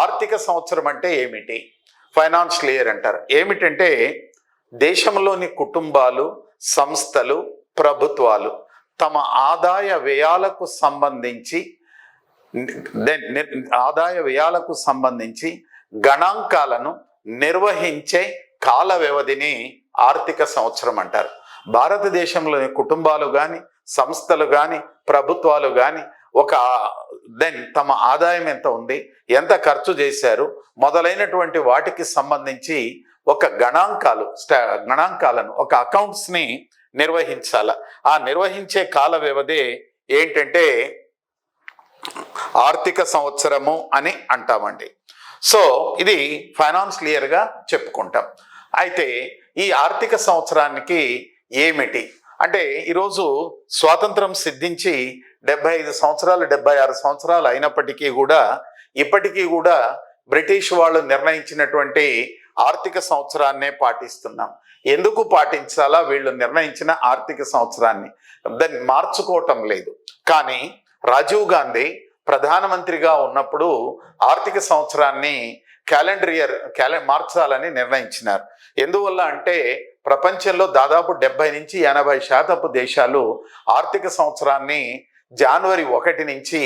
ఆర్థిక సంవత్సరం అంటే ఏమిటి? ఫైనాన్షియల్ ఇయర్ అంటారు. ఏమిటంటే దేశంలోని కుటుంబాలు, సంస్థలు, ప్రభుత్వాలు తమ ఆదాయ వ్యయాలకు సంబంధించి గణాంకాలను నిర్వహించే కాల వ్యవధిని ఆర్థిక సంవత్సరం అంటారు. భారతదేశంలోని కుటుంబాలు కానీ, సంస్థలు కానీ, ప్రభుత్వాలు కానీ తమ ఆదాయం ఎంత ఉంది, ఎంత ఖర్చు చేశారు మొదలైనటువంటి వాటికి సంబంధించి ఒక గణాంకాలను ఒక అకౌంట్స్ని నిర్వహించాల. ఆ నిర్వహించే కాల వ్యవధి ఏంటంటే ఆర్థిక సంవత్సరము అని అంటామండి. సో ఇది ఫైనాన్షియల్ ఇయర్గా చెప్పుకుంటాం. అయితే ఈ ఆర్థిక సంవత్సరానికి ఏమిటి అంటే, ఈరోజు స్వాతంత్రం సిద్ధించి 75 సంవత్సరాలు 76 సంవత్సరాలు అయినప్పటికీ కూడా ఇప్పటికీ కూడా బ్రిటిష్ వాళ్ళు నిర్ణయించినటువంటి ఆర్థిక సంవత్సరాన్నే పాటిస్తున్నాం. ఎందుకు పాటించాలా? వీళ్ళు నిర్ణయించిన ఆర్థిక సంవత్సరాన్ని దాన్ని మార్చుకోవటం లేదు. కానీ రాజీవ్ గాంధీ ప్రధానమంత్రిగా ఉన్నప్పుడు ఆర్థిక సంవత్సరాన్ని క్యాలెండర్ ఇయర్ మార్చాలని నిర్ణయించినారు. ఎందువల్ల అంటే ప్రపంచంలో దాదాపు 70 నుంచి 80% దేశాలు ఆర్థిక సంవత్సరాన్ని జనవరి 1 నుంచి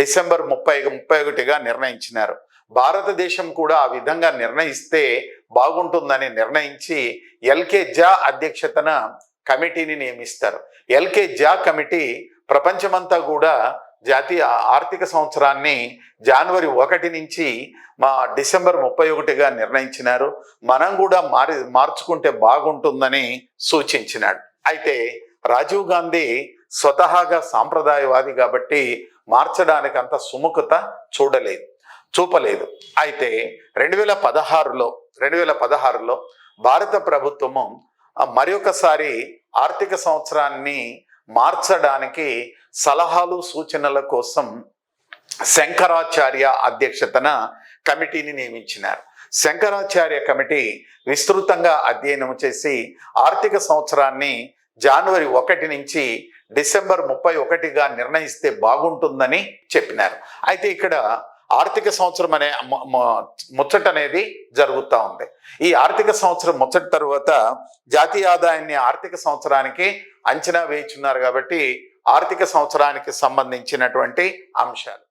డిసెంబర్ 31గా నిర్ణయించినారు. భారతదేశం కూడా ఆ విధంగా నిర్ణయిస్తే బాగుంటుందని నిర్ణయించి ఎల్కే జా అధ్యక్షతన కమిటీని నియమిస్తారు. ఎల్కే జా కమిటీ ప్రపంచమంతా కూడా జాతీయ ఆర్థిక సంవత్సరాన్ని జనవరి 1 నుంచి డిసెంబర్ 31గా నిర్ణయించినారు. మనం కూడా మార్చుకుంటే బాగుంటుందని సూచించినాడు. అయితే రాజీవ్ గాంధీ స్వతహాగా సాంప్రదాయవాది కాబట్టి మార్చడానికి అంత సుముఖత చూపలేదు. అయితే 2016లో భారత ప్రభుత్వము మరొకసారి ఆర్థిక సంవత్సరాన్ని మార్చడానికి సలహాలు సూచనల కోసం శంకరాచార్య అధ్యక్షతన కమిటీని నియమించినారు. శంకరాచార్య కమిటీ విస్తృతంగా అధ్యయనం చేసి ఆర్థిక సంవత్సరాన్ని జనవరి 1 నుంచి డిసెంబర్ 31గా నిర్ణయిస్తే బాగుంటుందని చెప్పినారు. అయితే ఇక్కడ ఆర్థిక సంవత్సరం అనే ముచ్చట అనేది జరుగుతూ ఉంది. ఈ ఆర్థిక సంవత్సరం ముచ్చట తర్వాత జాతీయ ఆదాయాన్ని ఆర్థిక సంవత్సరానికి అంచనా వేయుచున్నారు కాబట్టి ఆర్థిక సంవత్సరానికి సంబంధించినటువంటి అంశాలు